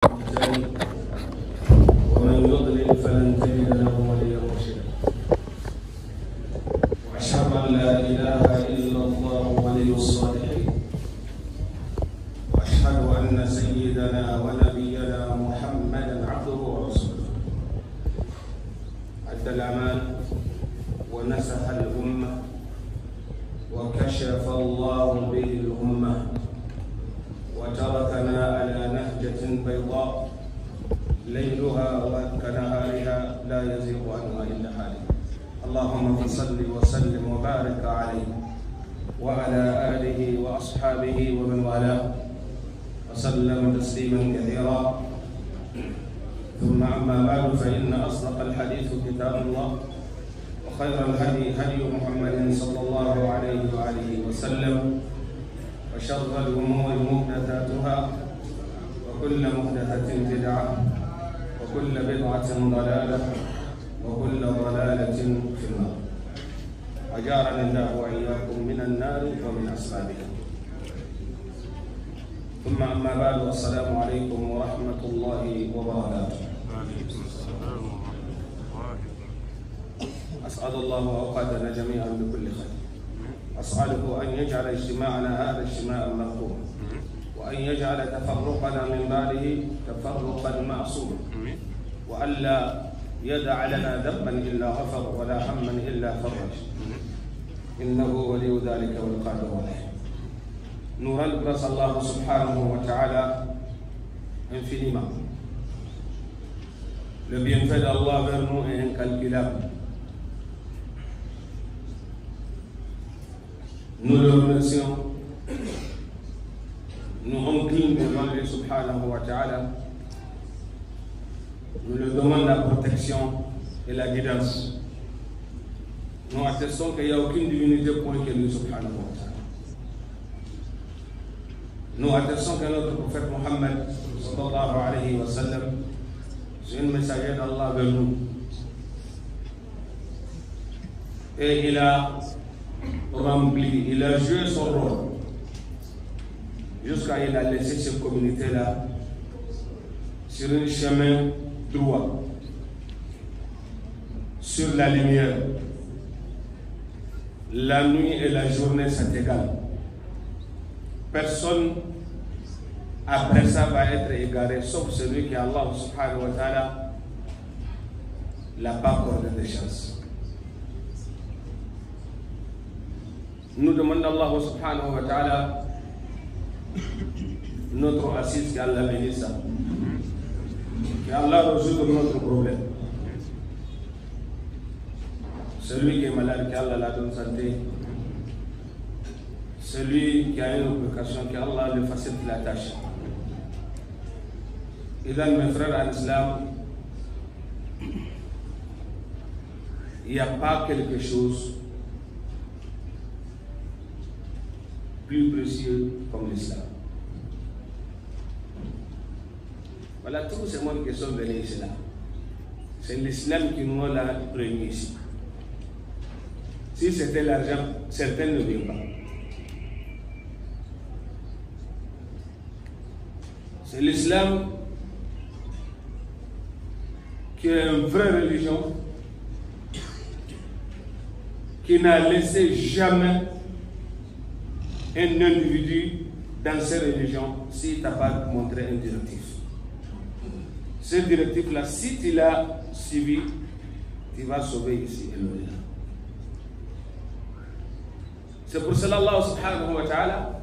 ومن يضلل فلن تجد له وليا مرشدا واشهد ان لا اله الا الله ولي الصالحين واشهد ان سيدنا ونبينا محمدا عبده ورسوله ادى الامانه ونصح الامه وكشف الله به الامه وتركنا على نهجة بيضاء ليلها كنهارها لا يزيغ عنها إلا هالك. اللهم صل وسلم وبارك عليه وعلى آله وأصحابه ومن والاه وسلم تسليما كثيرا. ثم أما بعد فإن أصدق الحديث كتاب الله وخير الهدي هدي محمد صلى الله عليه وآله وسلم وشر الأمور محدثاتها وكل محدثة بدعة وكل بدعة ضلالة وكل ضلالة في النار. أجارنا الله وإياكم من النار ومن أسبابها. ثم أما بعد السلام عليكم ورحمة الله وبركاته. أسعد الله أوقاتنا جميعا بكل خير. أسأله أن يجعل اجتماعنا هذا اجتماعا مرحوما وأن يجعل تفرقنا من بعده تفرقا معصوما وألا يدع لنا ذنبا إلا غفر ولا هما إلا فرج إنه ولي ذلك والقادر عليه. Nous rendons grâce à Allah subhanahu wa ta'ala infiniment. Le bienfait d'Allah vers nous est incalculable. Nous le remercions, nous inclinons devant lui subhanahu wa ta'ala, nous lui demandons la protection et la guidance. Nous attestons qu'il n'y a aucune divinité pour que lui subhanahu wa ta'ala. Nous attestons que notre prophète Mohammed sallallahu alayhi wa sallam est un messager d'Allah vers nous. Et il a rempli, il a joué son rôle jusqu'à il a laissé cette communauté-là sur un chemin droit, sur la lumière. La nuit et la journée sont égales. Personne après ça va être égaré, sauf celui qui Allah subhanahu wa ta'ala l'a pas accordé de chance. Nous demandons à Allah subhanahu wa ta'ala notre assise, qu'Allah bénisse ça, qu'Allah résout notre problème. Celui qui est malade, qu'Allah la donne santé. Celui qui a une obligation, qu'Allah lui facilite la tâche. Et dans mes frères en islam, il n'y a pas quelque chose plus précieux comme l'islam. Voilà, tout ce monde qui sont venus ici là. C'est l'islam qui nous l'a réunis ici. Si c'était l'argent, certains ne viennent pas. C'est l'islam qui est une vraie religion qui n'a laissé jamais un individu dans cette religion s'il ne t'a pas montré un directif. Ce directif-là, si tu l'as suivi, tu vas sauver ici et là. C'est pour cela Allah subhanahu wa ta'ala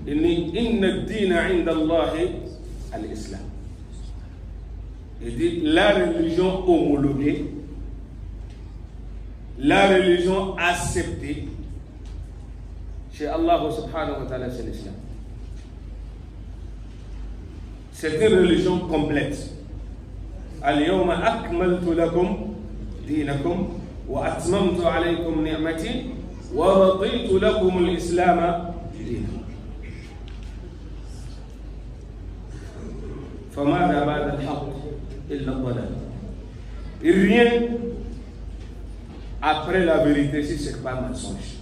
il dit inna ad-dina 'inda Allah al-Islam. Il dit la religion homologuée, la religion acceptée chez Allah subhanahu wa ta'ala, c'est l'islam. C'est une religion complète. Al-yawma akmaltu lakum dinakum wa atmamtu alaykum ni'mati wa raditu lakum al-islam dinan. فماذا بعد الحق إلا الضلال. Rien après la vérité si ce n'est pas un mensonge.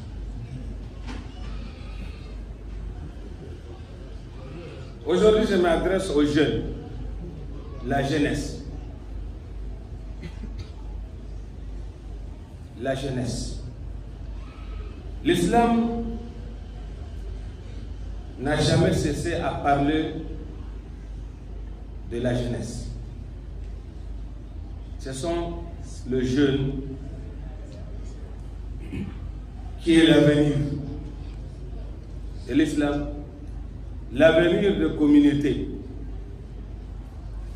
Aujourd'hui, je m'adresse aux jeunes. la jeunesse. La jeunesse. L'islam n'a jamais cessé à parler de la jeunesse. Ce sont le jeune qui est l'avenir de l'islam, l'avenir de communauté.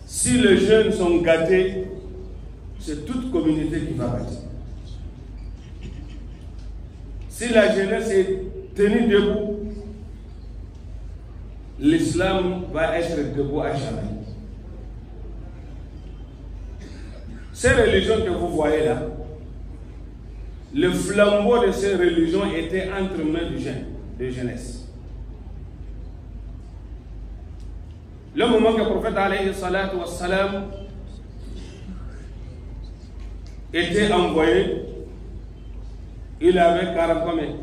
Si les jeunes sont gâtés, c'est toute communauté qui va bâtir. Si la jeunesse est tenue debout, l'islam va être debout à jamais. Ces religions que vous voyez là, le flambeau de ces religions était entre mains de jeunesse. Le moment que le prophète alayhi salatu wassalam était envoyé, il avait 40 combien?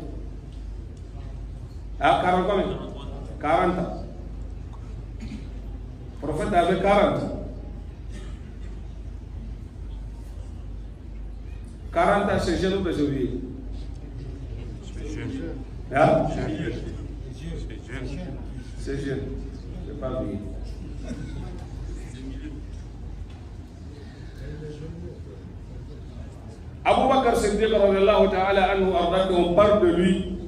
40 combien? 40 ans. Le prophète avait 40 ans. 40 ans, c'est jeune ou c'est vieux? C'est jeune. Hein? C'est jeune. C'est pas vieux. Abu Bakr Siddiq radhiyallahu ta'ala anhu arda, on parle de lui.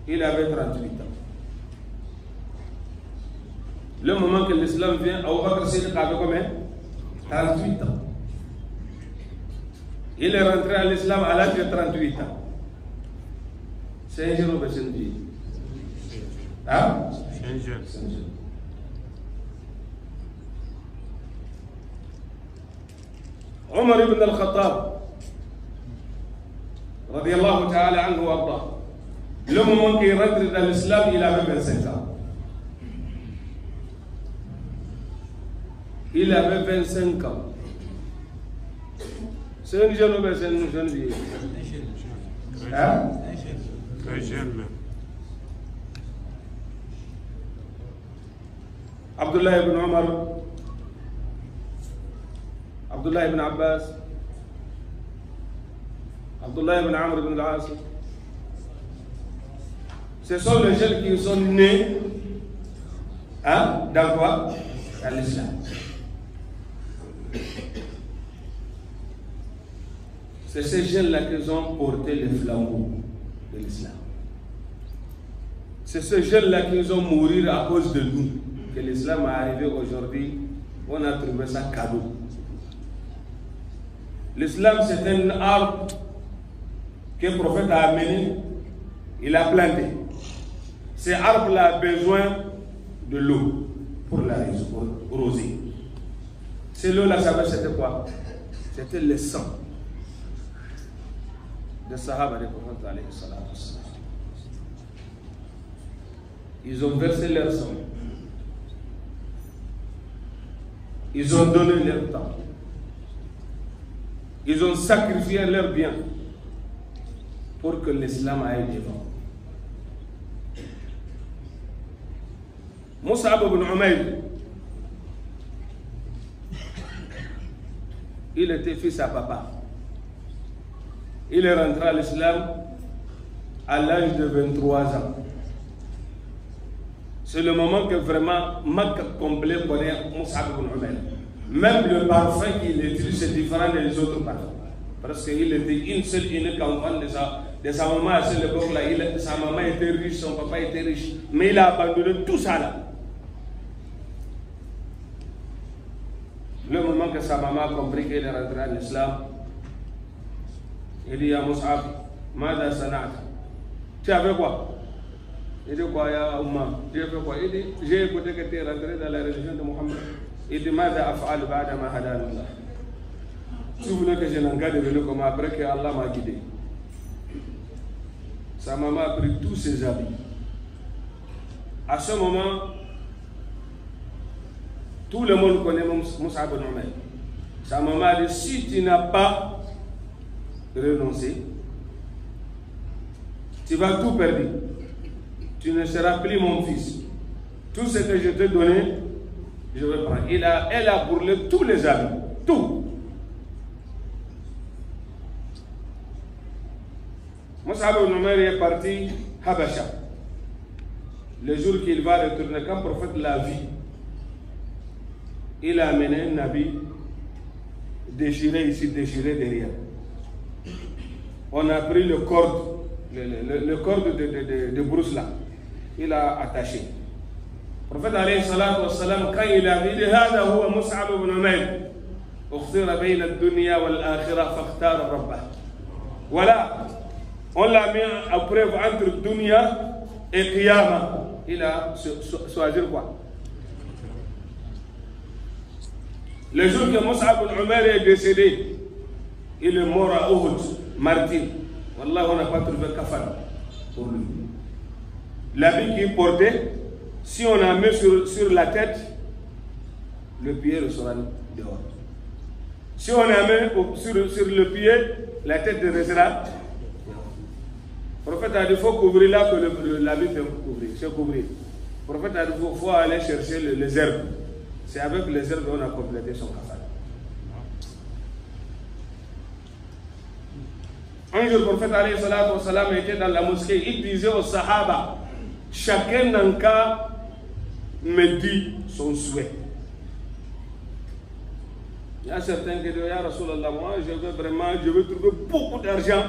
Il avait 38 ans. Le moment que l'islam vient, Abu Bakr Siddiq avait combien? 38 ans. Il est rentré à l'islam à l'âge de 38 ans. C'est un jeune ou c'est une vieille? Hein? C'est un jeune. C'est un jeune. Omar ibn al-Khattab, radiyallahu ta'ala anhu wa arda, le moment qu'il est rentré dans l'islam, il avait 25 ans. Il avait 25 ans. C'est un jeune ou c'est une jeune vieille? Hein? Très jeune même. Abdullah ibn Omar, Abdullah ibn Abbas, Abdullah ibn Amr ibn al-As, ce sont les jeunes qui sont nés dans quoi? Dans l'islam. C'est ces jeunes-là qui ont porté le flambeau de l'islam. C'est ces jeunes-là qui ont mouru à cause de nous que l'islam est arrivé aujourd'hui. On a trouvé ça cadeau. L'islam, c'est un arbre que le prophète a amené, il a planté. Cet arbre-là a besoin de l'eau pour l'arroser. C'est l'eau-là, c'était quoi? C'était le sang des Sahaba du prophète alayhi salatu wassalam. Ils ont versé leur sang. Ils ont donné leur temps. Ils ont sacrifié leurs biens pour que l'islam aille devant. Mus'ab ibn Umayr, il était fils à papa. Il est rentré à l'islam à l'âge de 23 ans. C'est le moment que vraiment Makka complet connaît Mus'ab ibn Umayr. Même le parfum qu'il utilise est différent des autres parfums. Parce qu'il était une seule unique enfant de sa maman à cette époque-là. Sa maman était riche, son papa était riche. Mais il a abandonné tout ça là. Le moment que sa maman a compris qu'il est rentré en islam, il dit à Mus'ab, Mada Sanat, tu avais quoi? Il dit quoi, ya Oumma? Tu avais quoi? Il dit, j'ai écouté que tu es rentré dans la religion de Mohammed. Il dit, Mada Af'al Ba'da ma hadanallah. Si vous voulez que je n'en garde devenu comme après que Allah m'a guidé. Sa maman a pris tous ses habits. À ce moment, tout le monde connaît Mus'ab ibn Umayr. Sa maman a dit, si tu n'as pas renoncé, tu vas tout perdre. Tu ne seras plus mon fils. Tout ce que je t'ai donné, Je vais prendre. Elle a brûlé tous les habits. Tout. Mus'ab ibn Umayr est parti Habasha. Le jour qu'il va retourner, quand le prophète l'a vu, il a amené un habit déchiré ici, déchiré derrière. On a pris le corde, le corde de brousse là. Il a attaché. Le prophète alayhi salatu wa salam, quand il a dit هذا هو مصعب بن عمير اختار بين الدنيا والآخرة فاختار ربه. Voilà, on l'a mis à preuve entre dunya et qiyamah. Il a choisi quoi? Le jour que Mus'ab ibn Umayr est décédé, il est mort à Uhud, martyr. Wallah, on n'a pas trouvé kafan pour lui. L'habit qu'il portait, si on a mis sur la tête, le pied restera dehors. Si on a mis sur le pied, la tête restera. Le prophète a dit qu'il faut couvrir là que l'habit peut couvrir, se couvrir. Le prophète a dit qu'il faut aller chercher les herbes. C'est avec les herbes qu'on a complété son kafan. Un jour, le prophète alayhi salatu wa salam était dans la mosquée, il disait aux sahaba, chacun d'en cas me dit son souhait. Il y a certains qui disent, Ya Rasulallah, moi je veux trouver beaucoup d'argent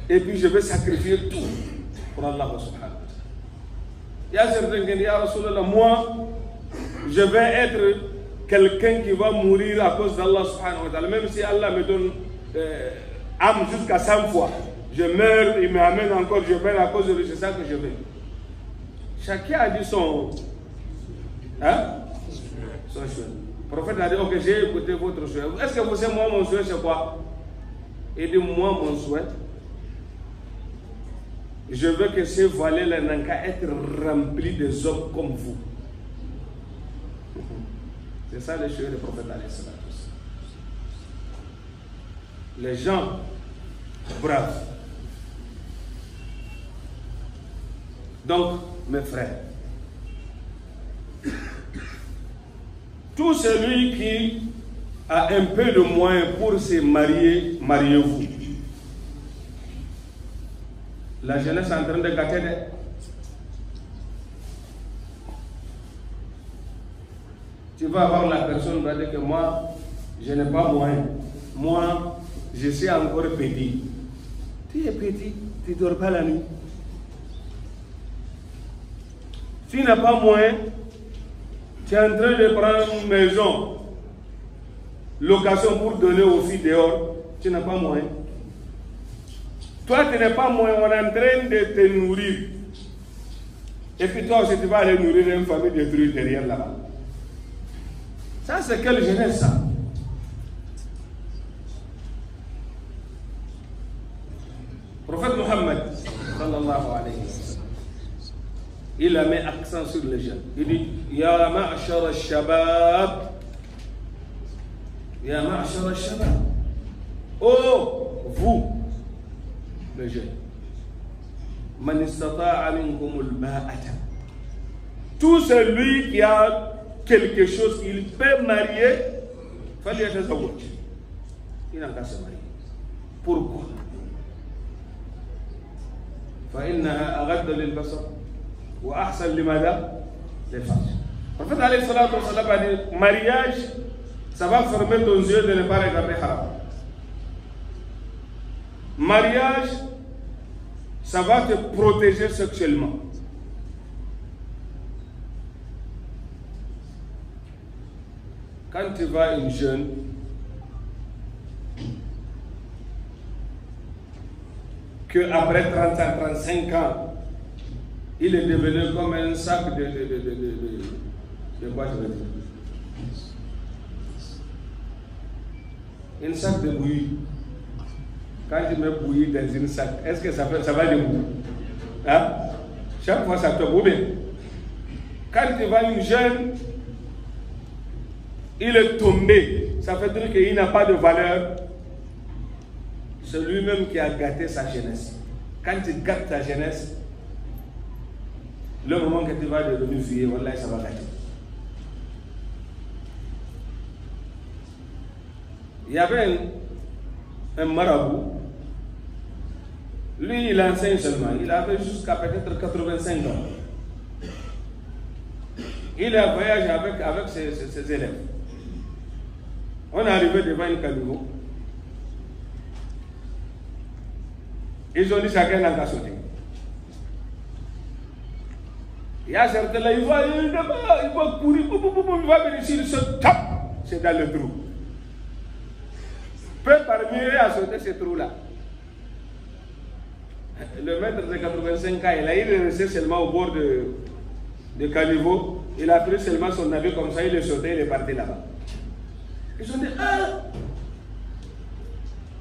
et puis je vais sacrifier tout pour Allah subhanahu wa ta'ala. Il y a certains qui disent, Ya Rasulallah, moi je vais être quelqu'un qui va mourir à cause d'Allah subhanahu wa ta'ala, même si Allah me donne âme jusqu'à 100 fois. Je meurs, il m'amène encore, je meurs à cause de lui, c'est ça que je veux. Chacun a dit son souhait. Le prophète a dit, ok, j'ai écouté votre souhait. Est-ce que vous savez, moi, mon souhait, c'est quoi? Il dit, moi, mon souhait, je veux que ces vallées-là n'ont qu'à être remplies des hommes comme vous. C'est ça le souhait du prophète alayhi salatu wa salam. Les gens braves. Donc, mes frères, tout celui qui a un peu de moyens pour se marier, mariez-vous. La jeunesse est en train de gâter des... Tu vas avoir la personne qui va dire que moi, je n'ai pas moyen. Moi, je suis encore petit. Tu es petit, tu ne dors pas la nuit. Tu n'as pas moyen, tu es en train de prendre une maison, location pour donner aux filles dehors, tu n'as pas moyen. Toi, tu n'as pas moyen, on est en train de te nourrir. Et puis toi aussi, tu vas aller nourrir une famille détruite derrière là-bas. Ça, c'est quelle jeunesse, ça? Prophète Mohammed, sallallahu alayhi wa sallam, il a mis accent sur les jeunes. Il dit, Ya ma'ashara al-shabab, Ya ma'ashara al-shabab. Oh, vous, les jeunes, Man istata'a minkum al-ba'ata. Tout celui qui a quelque chose qu'il peut marier, fallait être zawaj. Il n'a qu'à se marier. Pourquoi? فإنها أغض للبصر وأحسن لماذا؟ للفرج. Le prophète alayhi salatu wa salam a dit, mariage, ça va fermer ton yeux de ne pas regarder haram. Mariage, ça va te protéger sexuellement. Quand tu vois une jeune qu'après 30 ans, 35 ans, il est devenu comme un sac de quoi je veux dire? Un sac de bouillie. Quand tu mets bouillie dans une sac, est-ce que ça va debout? Hein? Chaque fois ça te boue bien. Quand tu vois une jeune, il est tombé, ça veut dire qu'il n'a pas de valeur. C'est lui-même qui a gâté sa jeunesse. Quand tu gâtes ta jeunesse, le moment que tu vas devenir vieux, voilà, ça va gâter. Il y avait un marabout. Lui, il enseigne seulement. Il avait jusqu'à peut-être 85 ans. Il a voyagé avec ses élèves. On est arrivé devant une caniveau. Ils ont dit chacun n'a qu'à sauter. Il y a certains là, il va courir, il va venir ici, il se tape. C'est dans le trou. Peu parmi eux a sauté ce trou-là. Le maître de 85 ans, il est resté seulement au bord de caniveau. Il a pris seulement son habit comme ça, il est sauté, il est parti là-bas. Ils ont dit, ah,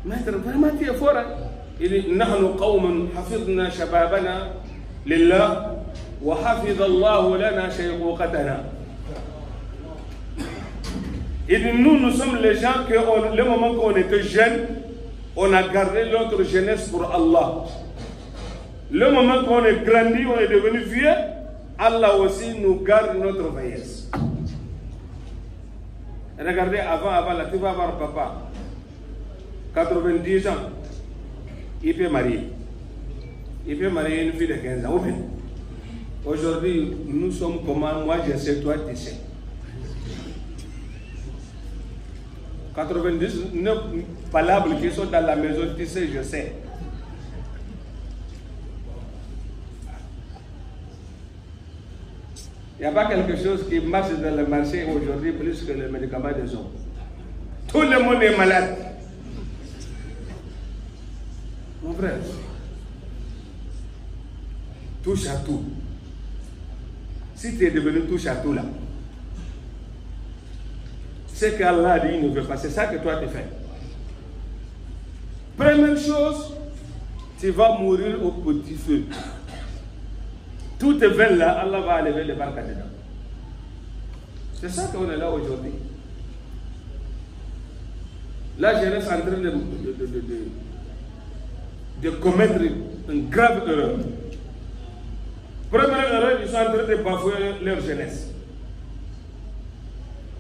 maître, vraiment tu es fort. Hein? Il dit, نحن قوم حفظنا شبابنا لله وحفظ الله لنا شيخوختنا. Il dit, nous sommes les gens que le moment qu'on était jeunes, on a gardé notre jeunesse pour Allah. Le moment qu'on est grandi, on est devenu vieux, Allah aussi nous garde notre vieillesse. Regardez, avant, là, tu vas voir papa, 90 ans, il peut marier. Il peut marier une fille de 15 ans. Aujourd'hui, nous sommes comment? Moi, je sais, toi, tu sais. 99 valables qui sont dans la maison, tu sais, je sais. Il n'y a pas quelque chose qui marche dans le marché aujourd'hui plus que le médicament des hommes. Tout le monde est malade. Mon frère, touche à tout. Si tu es devenu touche à tout là, c'est qu'Allah dit il ne veut pas. C'est ça que toi tu fais. Première chose, tu vas mourir au petit feu. Tout est vain là, Allah va enlever les barques dedans. C'est ça qu'on est là aujourd'hui. La jeunesse est en train de commettre une grave erreur. Première erreur, ils sont en train de bafouer leur jeunesse.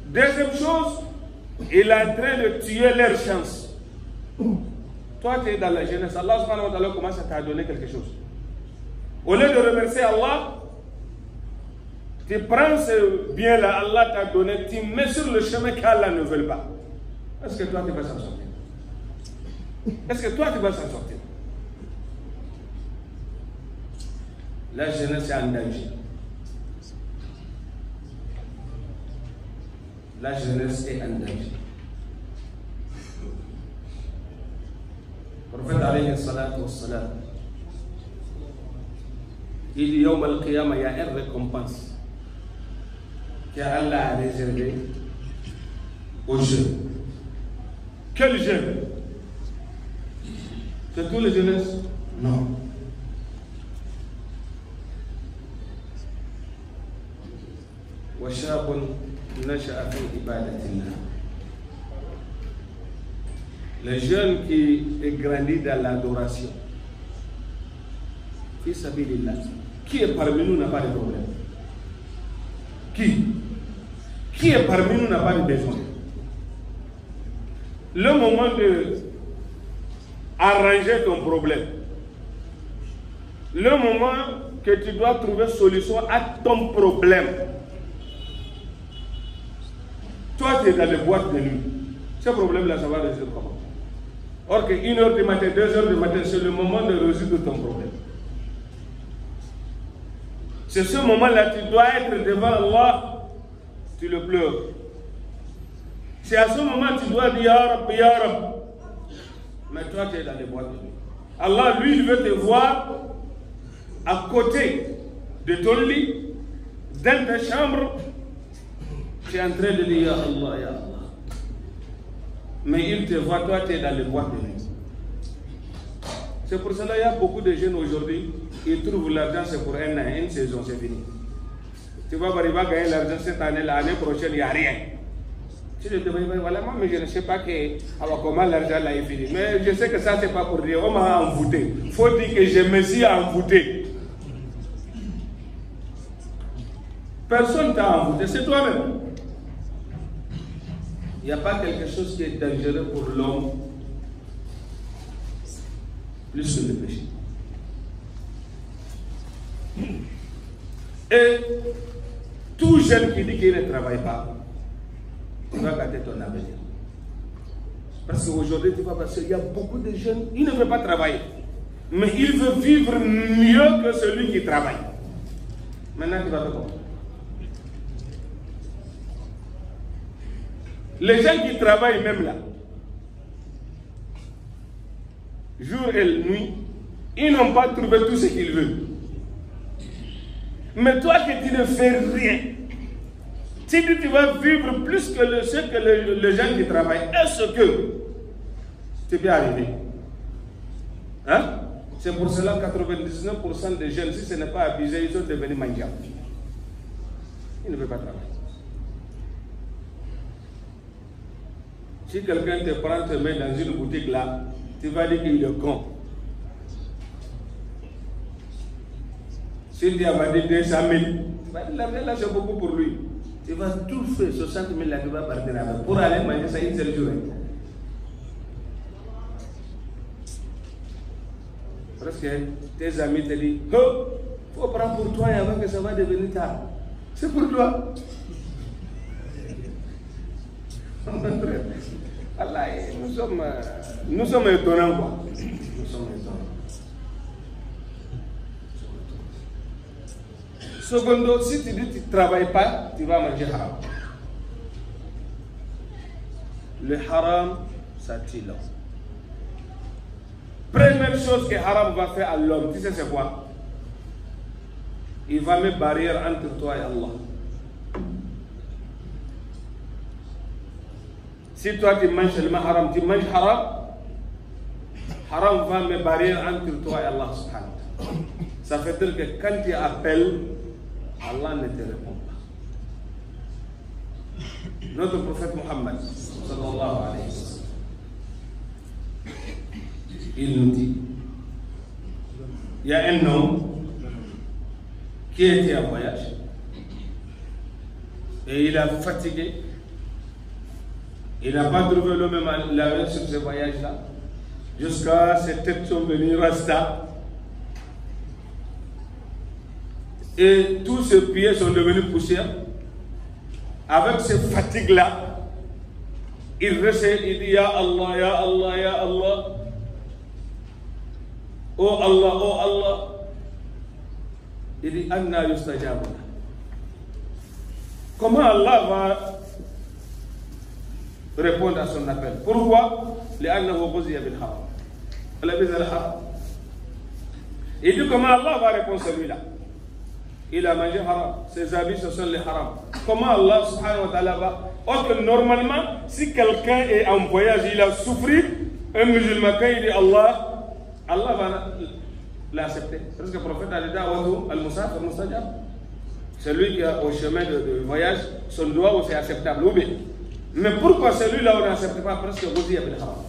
Deuxième chose, il est en train de tuer leur chance. Toi, tu es dans la jeunesse. Allah subhanahu wa ta'ala commence à te donner quelque chose. Au lieu de remercier Allah, tu prends ce bien-là, Allah t'a donné, tu mets sur le chemin qu'Allah ne veut pas. Est-ce que toi, tu vas s'en sortir? Est-ce que toi, tu vas s'en sortir? La jeunesse est en danger. La jeunesse est en danger. Le prophète alayhi salatu wassalam, il dit Yawm al-Qiyamah, il y a une récompense qu'Allah a réservée aux jeunes. Quels jeunes? C'est tous les jeunesses? Non. وشاب نشأ في عبادة الله. Le jeune qui est grandi dans l'adoration. Fi sabilillah. Qui est parmi nous n'a pas de problème? Qui est parmi nous n'a pas de besoin? Le moment de arranger ton problème, le moment que tu dois trouver solution à ton problème, toi tu es dans les boîtes de nuit. Ce problème-là, ça va résoudre comment? Or que 1h du matin, 2h du matin, c'est le moment de résoudre ton problème. C'est ce moment-là, tu dois être devant Allah, tu le pleures. C'est à ce moment que tu dois dire Ya Rabbi, Ya Rabbi. Mais toi, tu es dans les boîtes de nuit. Allah, lui, il veut te voir à côté de ton lit, dans ta chambre. Tu es en train de dire Ya Allah, Ya Allah. Mais il te voit, toi, tu es dans les boîtes de nuit. C'est pour cela qu'il y a beaucoup de jeunes aujourd'hui, ils trouvent l'argent, c'est pour un an, une saison, c'est fini. Tu vas voir, il va gagner l'argent cette année, l'année prochaine, il n'y a rien. Tu te dis, voilà, moi, mais je ne sais pas comment l'argent là est fini. Mais je sais que ça, c'est pas pour dire, on m'a envoûté. Il faut dire que je me suis envoûté. Personne t'a envoûté, c'est toi-même. Il n'y a pas quelque chose qui est dangereux pour l'homme plus que le péché. Et tout jeune qui dit qu'il ne travaille pas, tu vas gâter ton avenir. Parce qu'aujourd'hui, tu vois, parce qu'il y a beaucoup de jeunes, ils ne veulent pas travailler. Mais ils veulent vivre mieux que celui qui travaille. Maintenant, tu vas faire quoi? Les gens qui travaillent même là, jour et nuit, ils n'ont pas trouvé tout ce qu'ils veulent. Mais toi que tu ne fais rien, si tu vas vivre plus que ce que les gens qui travaillent, est-ce que tu peux arriver? Hein? C'est pour cela que 99% des jeunes, si ce n'est pas abusé, ils sont devenus mendiants. Ils ne veulent pas travailler. Si quelqu'un te prend, te met dans une boutique là, tu vas dire qu'il est con. Si tu as vendu 200 000, tu vas dire l'argent là c'est beaucoup pour lui. Tu vas tout faire, 60 000 là, tu vas partir avec. Pour aller manger ça une seule journée. Parce que tes amis te disent, oh, il faut prendre pour toi et avant que ça va devenir tard. C'est pour toi. Allah, nous sommes étonnants, quoi. Nous sommes étonnants. Secondo, si tu dis que tu ne travailles pas, tu vas manger haram. Le haram, ça tue l'homme. Première chose que haram va faire à l'homme, tu sais c'est quoi? Il va mettre barrière entre toi et Allah. Si toi tu manges seulement haram, tu manges haram, haram va mettre barrière entre toi et Allah subhanahu wa ta'ala. Ça veut dire que quand tu appelles, Allah ne te répond pas. Notre prophète Muhammad sallallahu alayhi wa sallam, il nous dit, il y a un homme qui était en voyage et il a fatigué. Il n'a pas trouvé le même la sur ce voyage-là. Jusqu'à ses têtes sont venues rasta. Et tous ses pieds sont devenus poussière. Avec ces fatigues-là, il restait, il dit, Ya Allah, Ya Allah, Ya Allah. Oh Allah, oh Allah. Il dit, Anna yustajabu. Comment Allah va répondre à son appel? Pourquoi? Il dit comment Allah va répondre celui-là? Il a mangé haram, ses habits ce sont les haram. Comment Allah subhanahu wa ta'ala va? Or que normalement, si quelqu'un est en voyage, il a souffert, un musulman, quand il dit Allah, Allah va l'accepter. Parce que le prophète a dit al-musafir mustajab. Celui qui est au chemin de voyage, son doigt aussi acceptable. Ou bien. Mais pourquoi celui-là on n'accepte pas? Parce que vous dites qu'il y a haram.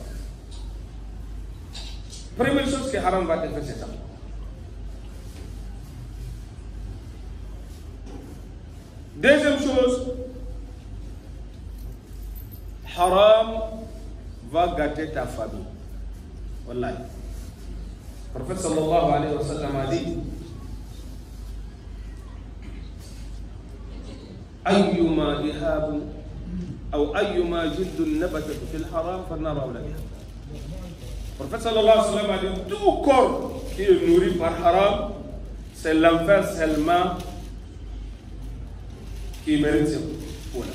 Première chose que haram va te faire, c'est ça. Deuxième chose, haram va gâter ta famille. Wallahi. Le prophète sallallahu alayhi wa sallam a dit, ayyuma ihabu أو أيما جلد نبتت في الحرام فالنار أولى بها. Le prophète sallallahu alayhi wa sallam a dit tout corps qui est nourri par haram, c'est l'enfer seulement qui mérite ce voilà.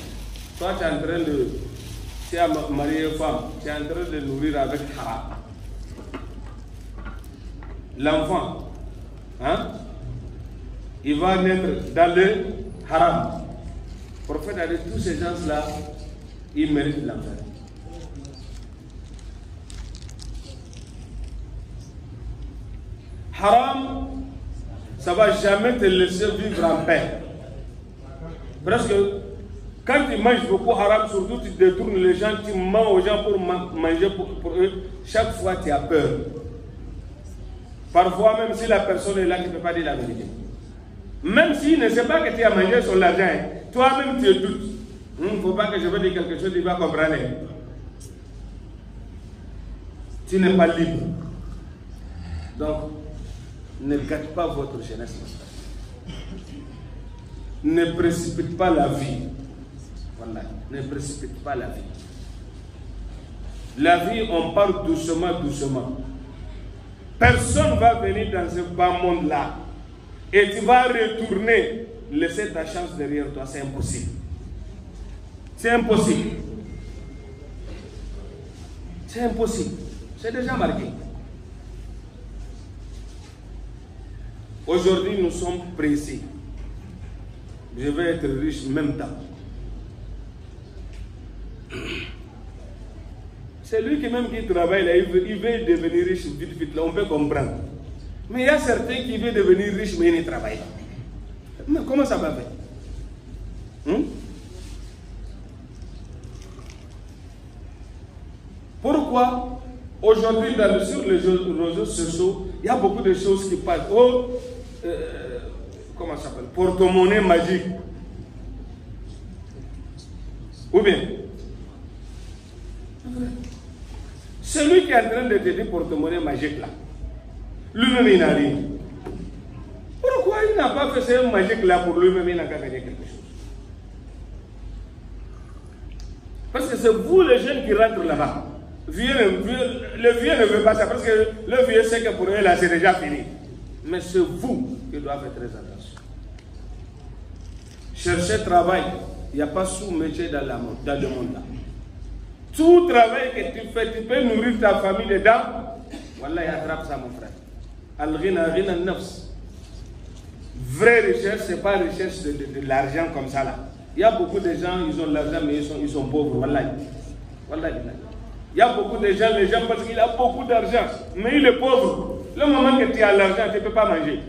Toi tu es en train de, tu es marié une femme, tu es en train de nourrir avec haram. L'enfant, hein, il va naître dans le haram. Le prophète a dit tous ces gens-là, ils méritent l'enfer. Haram, ça ne va jamais te laisser vivre en paix. Parce que quand tu manges beaucoup haram, surtout tu détournes les gens, tu mens aux gens pour manger pour eux, chaque fois tu as peur. Parfois, même si la personne est là, tu ne peux pas dire la vérité. Même s'il ne sait pas que tu as mangé son argent, toi-même tu doutes. Il ne faut pas que je veux dire quelque chose, il va comprendre. Tu n'es pas libre. Donc, ne gâte pas votre jeunesse. Ne précipite pas la vie. Voilà, ne précipite pas la vie. La vie, on part doucement, doucement. Personne ne va venir dans ce bas monde-là et tu vas retourner, laisser ta chance derrière toi. C'est impossible. C'est impossible. C'est impossible. C'est déjà marqué. Aujourd'hui, nous sommes pressés. Je vais être riche en même temps. C'est lui qui même qui travaille là, il veut devenir riche vite, vite, là, on peut comprendre. Mais il y a certains qui veulent devenir riches, mais ils ne travaillent pas. Mais comment ça va faire? Pourquoi aujourd'hui, sur les réseaux sociaux, il y a beaucoup de choses qui passent. Oh, comment ça s'appelle? Porte-monnaie magique. Ou bien celui qui est en train de te dire porte-monnaie magique là, lui-même il n'a rien. Pourquoi il n'a pas fait ce magique là pour lui-même, il n'a qu'à gagner quelque chose? Parce que c'est vous les jeunes qui rentrent là-bas. Le vieux ne veut pas ça parce que le vieux sait que pour eux là c'est déjà fini. Mais c'est vous qui doivent faire très attention. Cherchez travail, il n'y a pas sous-métier dans le monde là. Tout travail que tu fais, tu peux nourrir ta famille dedans. Wallah, il attrape ça, mon frère. Al-ghina ghina nafs. Vraie richesse, ce n'est pas richesse de l'argent comme ça là. Il y a beaucoup de gens, ils ont de l'argent, mais ils sont pauvres. Wallah. Wallah. Il y a beaucoup de gens, les gens pensent qu'il a beaucoup d'argent, mais il est pauvre. Le moment que tu as l'argent, tu ne peux pas manger.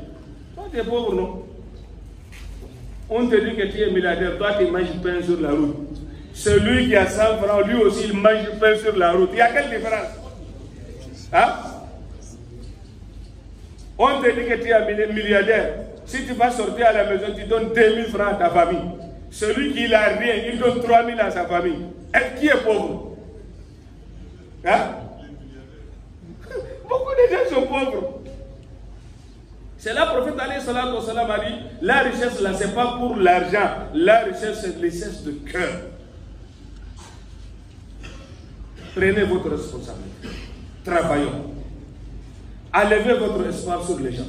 Toi, tu es pauvre, non? On te dit que tu es milliardaire, toi, tu manges du pain sur la route. Celui qui a 100 francs, lui aussi, il mange du pain sur la route. Il y a quelle différence? Hein? On te dit que tu es milliardaire. Si tu vas sortir à la maison, tu donnes 2000 francs à ta famille. Celui qui n'a rien, il donne 3000 à sa famille. Qui est pauvre? Hein? Beaucoup de gens sont pauvres. C'est là le prophète alayhi salatu wa salam a dit, la richesse là, ce n'est pas pour l'argent. La richesse, c'est la richesse de cœur. Prenez votre responsabilité. Travaillons. Enlevez votre espoir sur les gens.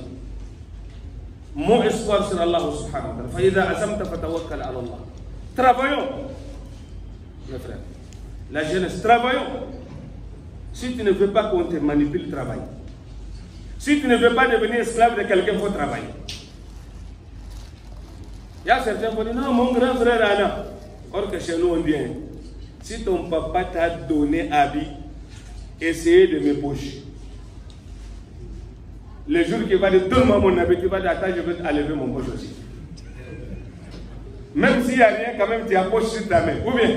Mon espoir sur Allah subhanahu wa ta'ala. Travaillons. Mes frères. La jeunesse, travaillons. Si tu ne veux pas qu'on te manipule, travaille. Si tu ne veux pas devenir esclave de quelqu'un, il faut travailler. Il y a certains qui disent, non, mon grand frère Anna. Or que chez nous, on dit, si ton papa t'a donné habit, essayez de mes poches. Le jour qu'il va dire, donne-moi mon habit, tu vas dire, attends, je vais enlever mon poche aussi. Même s'il n'y a rien, quand même, tu as poche sur ta main. Ou bien,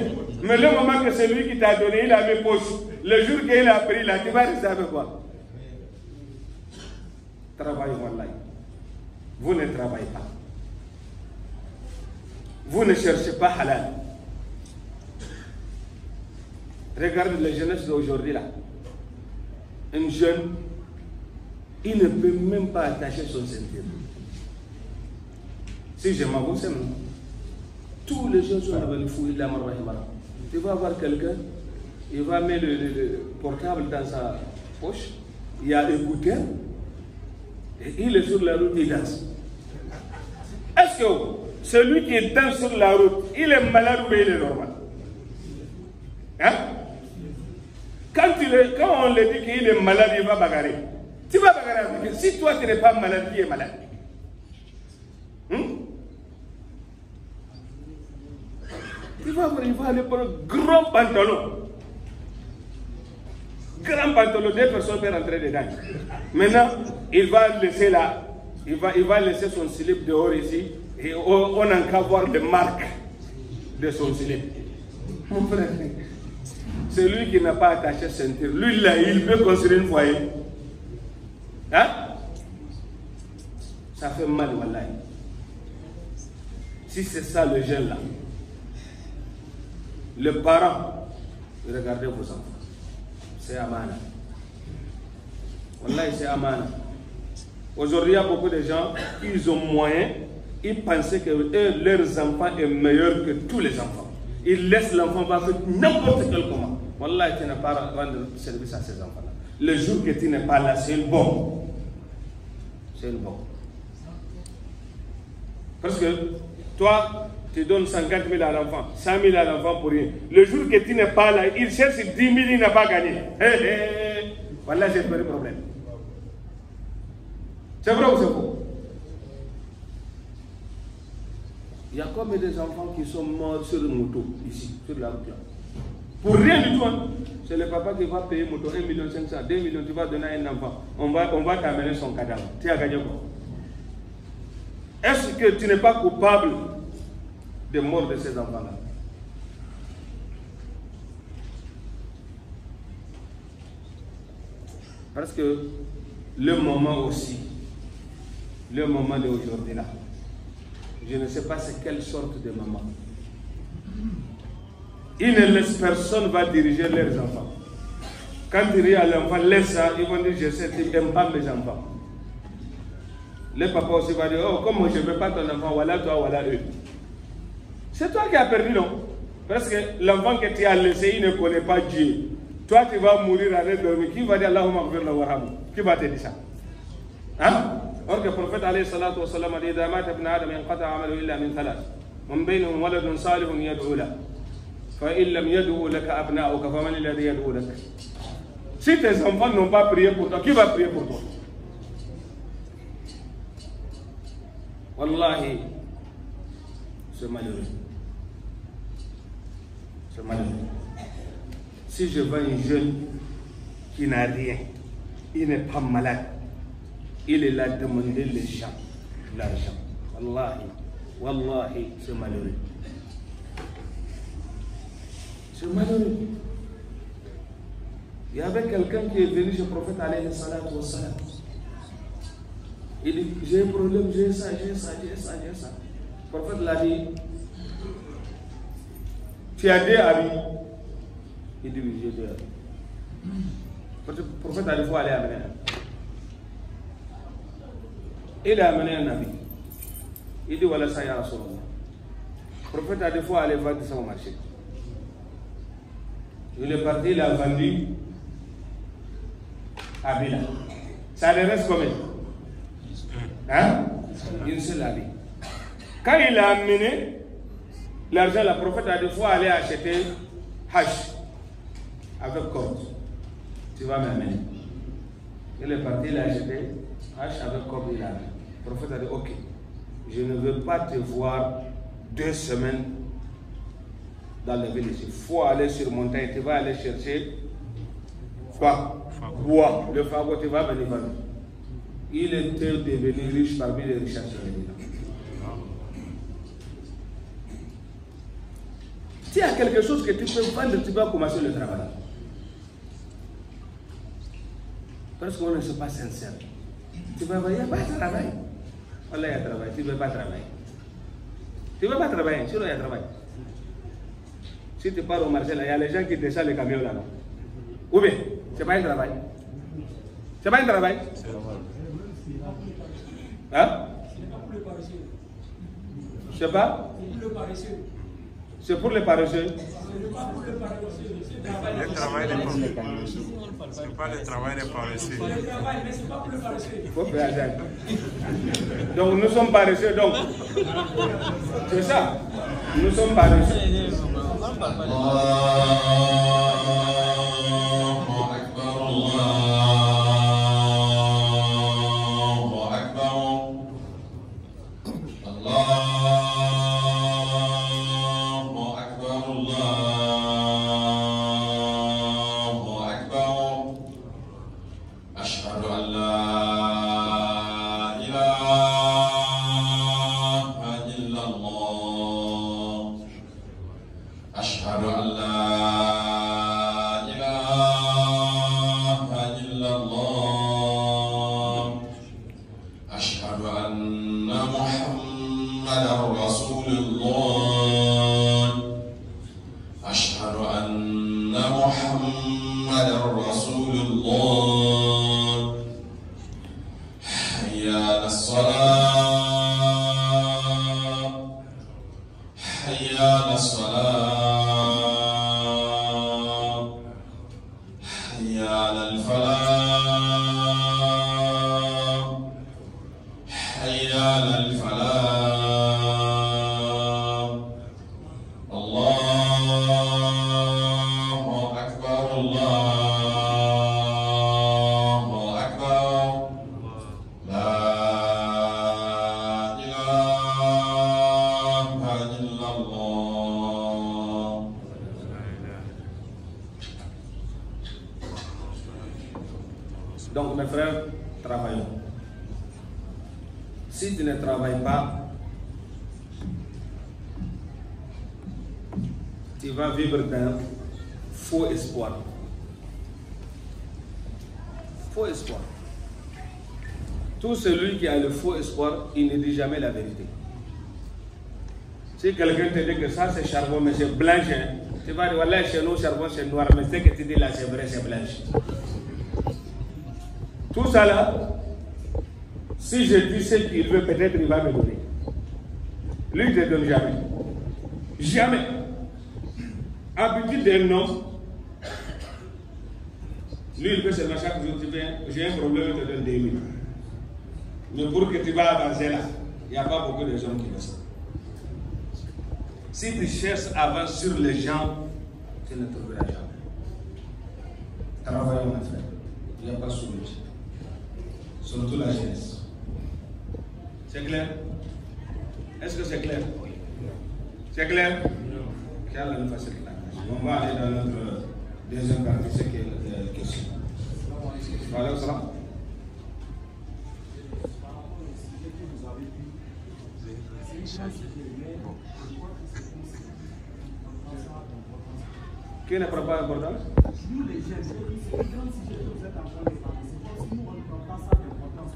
mais le moment que celui qui t'a donné, il a mes poches, le jour qu'il a pris là, tu vas rester avec quoi? Travaillez, wallahi. Vous ne travaillez pas. Vous ne cherchez pas halal. Regardez les jeunesses d'aujourd'hui là. Un jeune, il ne peut même pas attacher son ceinture. Si je m'avoue, c'est moi. Tous les jeunes sont devenus fous. Tu vas voir quelqu'un, il va mettre le portable dans sa poche, il y a l'écouteur, et il est sur la route, il danse. Est-ce que celui qui danse sur la route, il est malade ou il est normal? Hein? Quand on lui dit qu'il est malade, il va bagarrer. Tu vas bagarrer avec lui. Si toi tu n'es pas malade, qui est malade? Il va aller pour un grand pantalon. Grand pantalon, deux personnes peuvent rentrer dedans. Maintenant, il va laisser là, il va laisser son slip dehors ici, et on n'a qu'à voir les marques de son slip. Mon frère, celui qui n'a pas attaché ceinture, lui là, il peut construire un foyer. Hein? Ça fait mal, wallahi. Si c'est ça le jeune là. Les parents, regardez vos enfants. C'est amana. Wallahi, c'est amana. Aujourd'hui, il y a beaucoup de gens, ils ont moyen, ils pensaient que leurs enfants est meilleur que tous les enfants. Ils laissent l'enfant faire n'importe quel comment. Wallahi, tu n'as pas rendre service à ces enfants-là. Le jour que tu n'es pas là, c'est une bombe. C'est une bombe. Parce que toi, tu donnes 50 000 à l'enfant, 100 000 à l'enfant pour rien. Le jour que tu n'es pas là, il cherche 10 000, il n'a pas gagné. Voilà, c'est le problème. C'est vrai ou c'est faux? Il y a combien des enfants qui sont morts sur une moto, ici, sur la route là? Pour rien du tout. Hein? C'est le papa qui va payer moto 1 500 000, 2 millions, tu vas donner à un enfant. On va t'amener son cadavre. Tu as gagné quoi? Est-ce que tu n'es pas coupable de mort de ces enfants-là? Parce que le moment aussi, le moment d'aujourd'hui là, je ne sais pas c'est quelle sorte de maman. Ils ne laissent personne va diriger leurs enfants. Quand tu dis à l'enfant, laisse ça, ils vont dire, je sais, tu n'aimes pas mes enfants. Le papa aussi va dire, oh, comme je ne veux pas ton enfant, voilà toi, voilà eux. C'est toi qui as perdu, non? Parce que l'enfant que tu as laissé, il ne connaît pas Dieu. Toi, tu vas mourir à dormir. Qui va dire Allahumma ghfir lahu warhamhu? Qui va te dire ça? Hein? Or que le prophète alayhi salatu wa sallam a dit, idha mata ibn adam yanqata amalu illa min thalath. Min bainahum waladun salihun yad'u lahu. Fa in lam yad'u laka abna'uka faman alladhi yad'u lak? Si tes enfants n'ont pas prié pour toi, qui va prier pour toi? Wallahi, c'est malheureux. C'est malheureux. Si je vois un jeune qui n'a rien, il n'est pas malade, il est là à demander l'argent. Wallahi, wallahi, c'est malheureux. C'est malheureux. Il y avait quelqu'un qui est venu chez le prophète alayhi salatu wa salam. Il dit, j'ai un problème, j'ai ça. Le prophète l'a dit, tu as 2 habits. Il dit, oui, j'ai 2 habits. Le prophète a dit, il faut aller amener un. Il a amené un habit. Il dit, voilà ça, ya Rasulallah. Le prophète a dit, il faut aller vendre ça au marché. Il est parti, il a vendu habit là. Ça lui reste combien? Hein? Une seule habit. Quand il a amené l'argent, le prophète a dit, il faut aller acheter hache avec corde. Tu vas m'amener. Il est parti, il a acheté hache avec corde, il a amené. Le prophète a dit, ok, je ne veux pas te voir 2 semaines dans la ville ici. Il faut aller sur montagne, tu vas aller chercher quoi? Bois. Le fagot, tu vas venir vendre. Il était devenu riche parmi les richesses de l'État. S'il y a quelque chose que tu peux vendre, tu vas commencer le travail. Parce qu'on ne est pas sincère. Tu vas voir, il n'y a pas de travail. Allah, il y a travail. Tu ne veux pas travailler. Tu ne veux pas travailler, sinon il y a travail. Si tu pars au marché, là, il y a les gens qui descendent les camions là-bas. Ou bien, ce n'est pas un travail. Ce n'est pas un travail. Hein? C'est pas? C'est pour les paresseux. Le travail des paresseux. C'est pas le travail des paresseux. Il faut faire attention. Donc nous sommes paresseux, donc. C'est ça. Nous sommes paresseux. محمد رسول الله. محمد رسول الله حي على الصلاة حي على الصلاة حي على الفلاح حي على الفلاح Donc mes frères, travaillons. Si tu ne travailles pas, tu vas vivre d'un faux espoir. Faux espoir. Tout celui qui a le faux espoir, il ne dit jamais la vérité. Si quelqu'un te dit que ça c'est charbon, mais c'est blanche, hein, tu vas dire, voilà, chez nous, charbon c'est noir, mais ce que tu dis là, c'est vrai, c'est blanche. Tout ça là, si je dis ce qu'il veut, peut-être il va me donner. Lui, il ne te donne jamais. Jamais. Habitude d'un homme, lui, il peut seulement chaque jour, tu viens, j'ai un problème, il te donne 2 000. Mais pour que tu vas avancer là, il n'y a pas beaucoup de gens qui font ça. Si tu cherches à avancer sur les gens, tu ne trouveras jamais. Travaillons, mon frère. Il n'y a pas de solution. Surtout la jeunesse. C'est clair? Est-ce que c'est clair? C'est clair? Qu'Allah nous fasse clair. On va aller dans notre deuxième partie, c'est qui est la question. Voilà, ça va? Qui ne prend pas l'importance? Nous les jeunes, c'est un grand sujet que vous êtes en train de parler. C'est nous on ne prend pas ça d'importance.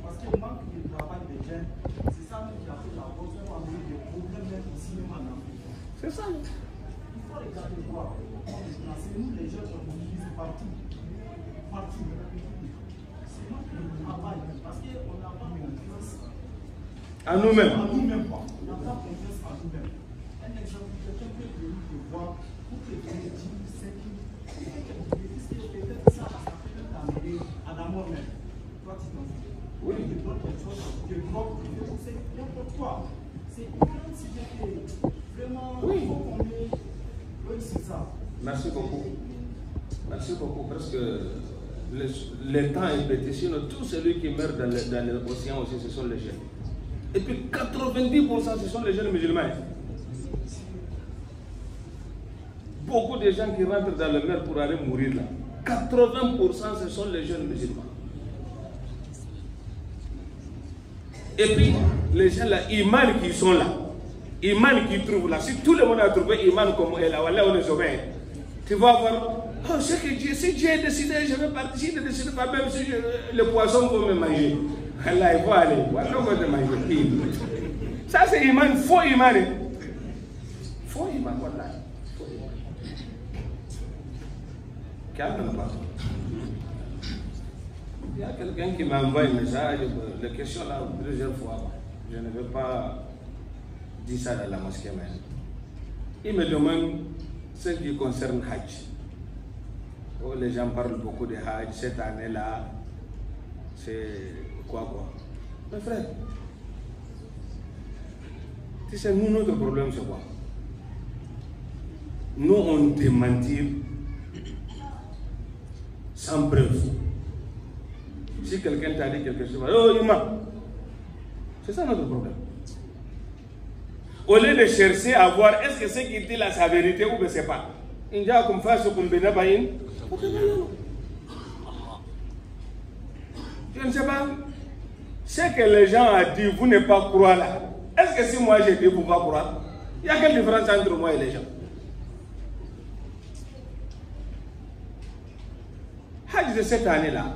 Parce que le manque de travail des jeunes, c'est ça qui a fait la cause pour amener des problèmes même ici même en Afrique. C'est ça. Il faut regarder quoi? C'est nous les jeunes qu'on utilise partout. Partout. C'est nous qui travaillons parce qu'on n'a pas confiance à nous-mêmes. À nous-mêmes pas. On n'a pas confiance à nous-mêmes. Un exemple, quelqu'un peut venir te voir pour te donner 10 000, 5 000. Peut-être ça, ça peut t'amener à la mort même. Toi, tu t'en fous. Oui, tu donnes quelque chose, tu bloques, c'est n'importe quoi. C'est une grande situation. Vraiment, il faut qu'on ait. Oui, c'est ça. Merci beaucoup. Merci beaucoup. Parce que le temps est petit. Sinon, tout celui qui meurt dans l'océan aussi, ce sont les jeunes. Et puis 90% ce sont les jeunes musulmans. Beaucoup de gens qui rentrent dans le mer pour aller mourir là. 80% ce sont les jeunes musulmans. Et puis les gens là, Iman qui sont là, Iman qui trouvent là. Si tout le monde a trouvé Iman comme elle, là on les obéit. Tu vas voir, oh, c'est que Dieu, si Dieu a décidé, je vais partir. Si ne décide pas, même si le poisson va me manger. Là, il faut aller. Poisson va te manger. Ça, c'est Iman, faux Iman. Faux Iman, voilà. Calme-toi. Il y a quelqu'un qui m'a envoyé un message, la question là plusieurs fois. Je ne veux pas dire ça dans la mosquée, mais il me demande ce qui concerne Hajj. Oh, les gens parlent beaucoup de Hajj cette année-là. C'est quoi? Mes frères, tu sais, nous, notre problème, c'est quoi? Nous, on démentit sans preuve. Si quelqu'un t'a dit quelque chose, oh, il m'a. C'est ça notre problème. Au lieu de chercher à voir est-ce que ce qu'il dit là, c'est la vérité ou bien c'est pas. Je ne sais pas. Ce que les gens ont dit, vous ne pas croire là. Est-ce que si moi j'ai dit, vous ne pas croire? Il y a quelle différence entre moi et les gens? Hajj de cette année-là,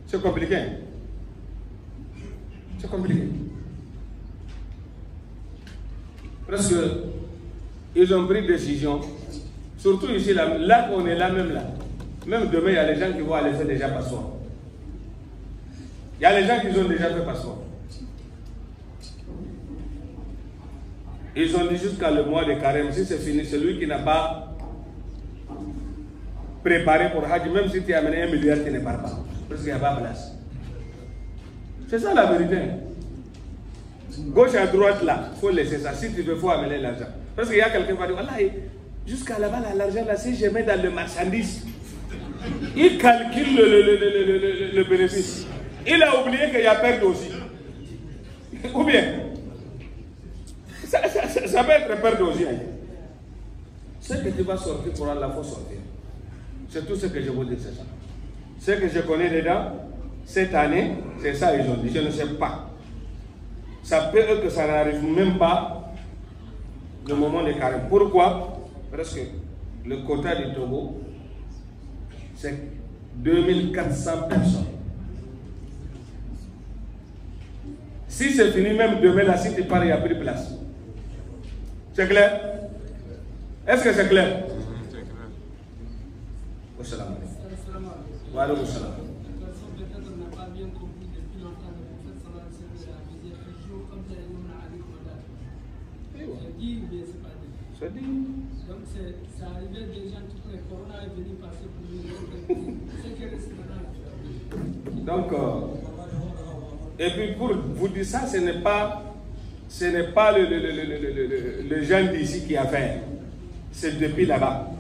c'est compliqué. C'est compliqué. Parce que ils ont pris décision, Surtout ici, là on est là, même là. Même demain, il y a les gens qui vont aller faire déjà passeport. Il y a les gens qui ont déjà fait passeport. Ils ont dit jusqu'à le mois de carême, si c'est fini, celui qui n'a pas préparé pour Hajj, même si tu as amené 1 milliard, tu ne pars pas. Parce qu'il n'y a pas de place. C'est ça la vérité. Gauche à droite là, il faut laisser ça. Si tu veux, il faut amener l'argent. Parce qu'il y a quelqu'un qui va dire, voilà, jusqu'à là-bas, l'argent là, si je mets dans le marchandise, il calcule le bénéfice. Il a oublié qu'il y a perte aussi. Ou bien, ça peut être perte aussi. Ce que tu vas sortir pour Allah, il faut sortir. C'est tout ce que je vous dis, c'est ça. Ce que je connais dedans, cette année, c'est ça ils ont dit. Je ne sais pas. Ça peut être que ça n'arrive même pas le moment de carême. Pourquoi? Parce que le quota du Togo, c'est 2400 personnes. Si c'est fini, même demain, là, si tu pars, il n'y a plus de place. C'est clair? Est-ce que c'est clair? C'est clair. Wassalam. Wa alaykum salam. C'est dit. Donc c'est arrivé des gens qui le corona est venu passer pour lui. Donc, et puis pour vous dire ça, ce n'est pas le jeune d'ici qui a fait. C'est depuis là-bas.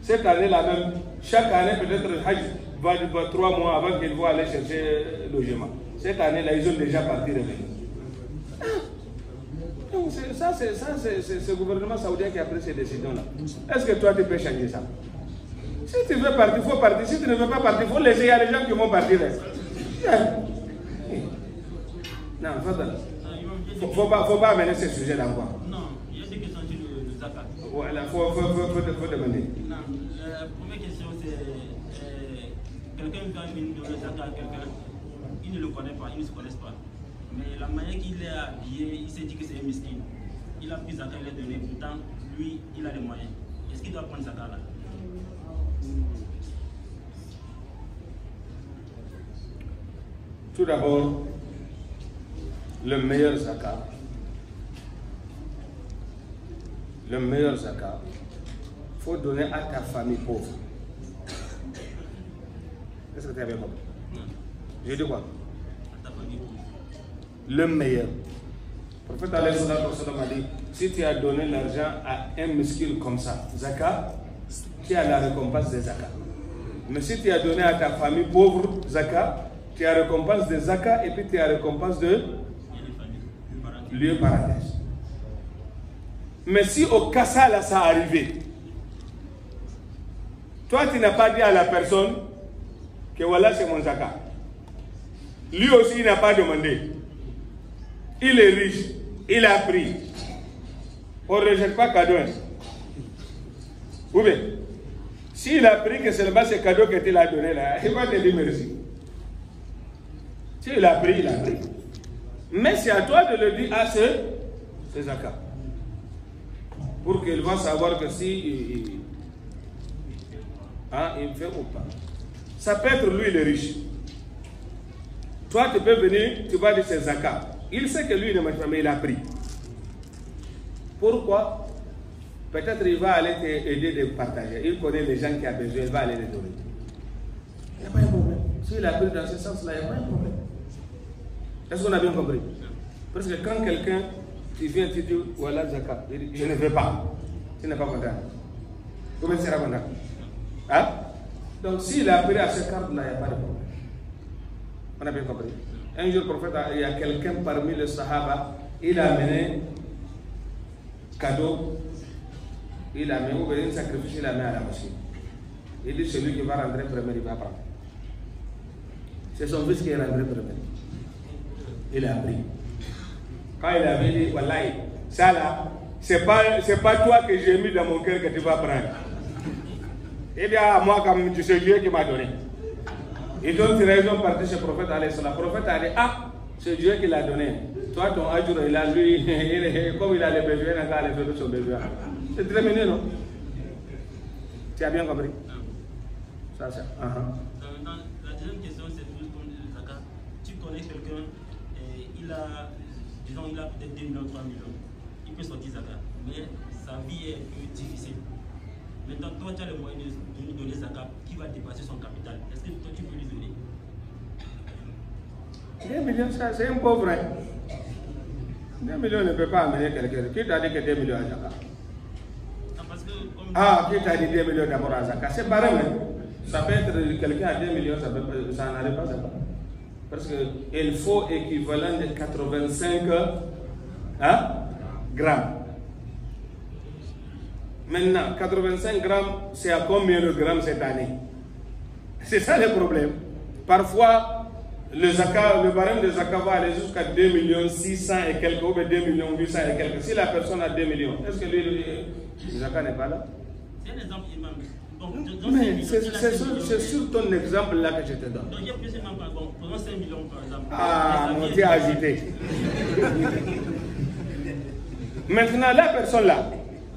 Cette année-là même, chaque année peut-être le Hajj va 3 mois avant qu'ils vont aller chercher logement. Cette année-là, ils ont déjà parti revenir. Donc c'est ce gouvernement saoudien qui a pris ces décisions-là. Est-ce que toi tu peux changer ça? Si tu veux partir, il faut partir. Si tu ne veux pas partir, il faut laisser. Il y a des gens qui vont partir. Non, il ne faut pas amener ce sujet-là encore. Non, il y a des questions sur le zakat. Voilà, il faut demander. Non, la première question c'est quelqu'un va venir donner le zakat à quelqu'un, il ne le connaît pas, il ne se connaît pas. Mais la manière qu'il est habillé, il s'est dit que c'est un miskin. Il a pris zakat, il l'a donné. Pourtant, lui, il a les moyens. Est-ce qu'il doit prendre zakat là? Tout d'abord, le meilleur zakat, il faut donner à ta famille pauvre. Est-ce que tu as bien compris? Je dis quoi? À ta famille pauvre. Le meilleur. Le prophète a dit, si tu as donné l'argent à un miskin comme ça, zakat, tu as la récompense des zakat. Mais si tu as donné à ta famille pauvre, zakat, tu as la récompense des zakat et puis tu as la récompense de lieu paradis. Mais si au cas là ça arrivé, toi tu n'as pas dit à la personne que voilà c'est mon zakat. Lui aussi il n'a pas demandé. Il est riche, il a pris. On ne rejette pas cadeau. Ou bien, s'il a pris que seulement ce cadeau que tu l'as donné là, il va te dire merci. S'il a pris, il a pris. Mais c'est à toi de le dire à ce zakat. Pour qu'il va savoir que si il fait ou pas. Ça peut être lui le riche. Toi tu peux venir, tu vas dire c'est zakat. Il sait que lui ne mange pas, mais il a pris. Pourquoi? Peut-être il va aller t'aider de partager. Il connaît les gens qui ont besoin, il va aller les donner. Il n'y a pas un problème. S'il a pris dans ce sens-là, il n'y a pas un problème. Est-ce qu'on a bien compris? Parce que quand quelqu'un, tu viens, tu dis, voilà zakat, il dit, je ne veux pas. Tu n'es pas content. Comment tu seras content? Hein? Donc s'il a pris à ce cadre-là, il n'y a pas de problème. On a bien compris. Un jour, le prophète, il y a quelqu'un parmi les Sahaba, il a amené cadeau, il a amené un sacrifice, il a amené à la mosquée. Il dit celui qui va rentrer premier, il va prendre. C'est son fils qui est rentré premier. Il a pris. Quand il avait dit, wallahi, ça là, c'est pas toi que j'ai mis dans mon cœur que tu vas prendre. Il dit à moi, comme tu sais, Dieu qui m'a donné. Et donc, ils sont partis chez le prophète. Le prophète a dit, ah, c'est Dieu qui l'a donné. Toi, ton ajur, il a lui, comme il a les besoins, il a les besoins de son besoin. C'est très mignon, non? Tu as bien compris? Ça, ça. Maintenant, la deuxième question, c'est plus comme le zakat. Tu connais quelqu'un, il a, disons, il a peut-être 2 millions, 3 millions. Il peut sortir zakat, mais sa vie est un peu difficile. Maintenant, toi, tu as le moyen de lui donner zakat qui va dépasser son capital. Est-ce que toi, tu peux lui donner? 2 millions, ça, c'est un pauvre. 2 millions ne peut pas amener quelqu'un. Qui t'a dit que 2 millions à zakat? Qui t'a dit 2 millions d'abord à zakat? C'est pareil, mais ça peut être quelqu'un à 2 millions, ça n'arrive pas à zakat. Parce qu'il faut équivalent de 85 grammes. Maintenant, 85 grammes, c'est à combien de grammes cette année? C'est ça le problème. Parfois, le barème de zakat va aller jusqu'à 2 600 000 et quelques, ou 2 800 000 et quelques. Si la personne a 2 millions, est-ce que le zakat n'est pas là? C'est un exemple imam. Mais c'est sur ton exemple là que je te donne. Donc il y a plusieurs membres, prenons 5 millions par exemple. Ah, mon Dieu, agité. Maintenant, la personne là,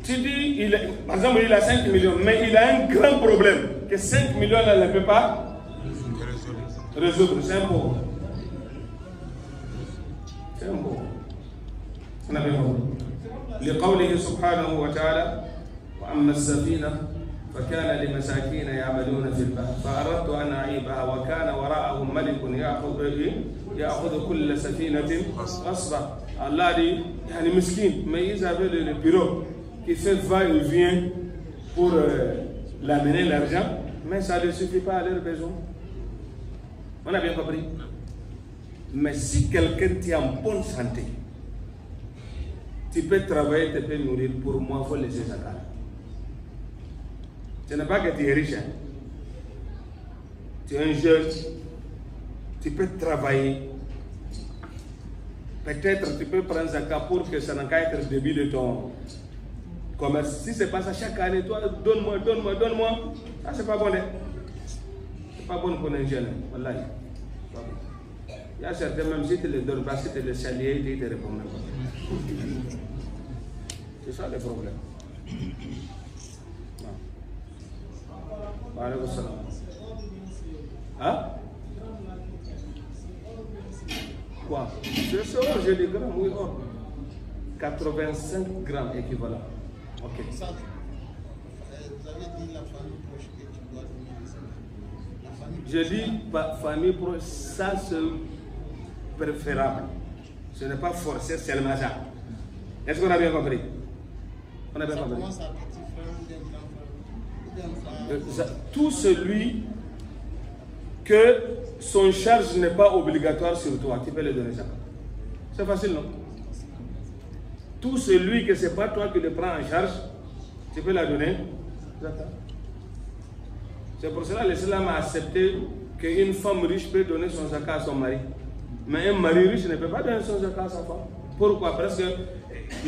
tu dis, par exemple, il a 5 millions, mais il a un grand problème que 5 millions là ne peut pas résoudre. C'est un pauvre. C'est un pauvre. On a bien compris. لقوله سبحانه وتعالى وأما السفينة فكان لمساكين يعملون في البحر فأردت أن أعيبها وكان وراءهم ملك يأخذ كل سفينة غصبا. Allah dit, il y a des miskines, mais ils avaient le bureau qui fait va-et-vient pour l'amener l'argent, mais ça ne suffit pas à leurs besoins. On a bien compris. Mais si quelqu'un tient en bonne santé, tu peux travailler, tu peux nourrir, pour moi, il faut laisser ça là. Ce n'est pas que tu es riche. Hein. Tu es un jeune, tu peux travailler. Peut-être tu peux prendre zakat pour que ça n'a qu'à être le début de ton commerce. Si ce n'est pas ça, chaque année, toi, donne-moi. Ça, c'est pas bon. C'est pas bon pour un jeune. Wallahi. Il y a certains, même si tu les donnes pas, si tu les salues, ils te répondent même pas. C'est ça le problème. Wa alaykum salam. Hein? Quoi? C'est ça, j'ai des grammes, oui, or. 85 grammes équivalent. Ok. Ça, vous avez dit la famille proche que tu dois donner. Je dis famille proche, ça c'est préférable. Ce n'est pas forcé seulement ça. Est-ce qu'on a bien compris? On a bien compris. Comment ça, petit frère ou d'un grand frère? Tout celui que son charge n'est pas obligatoire sur toi, tu peux le donner ça. C'est facile, non? Tout celui que ce n'est pas toi qui le prends en charge, tu peux la donner. C'est pour cela que l'islam a accepté qu'une femme riche peut donner son zakat à son mari. Mais un mari riche ne peut pas donner son zakat à sa femme. Pourquoi? Parce que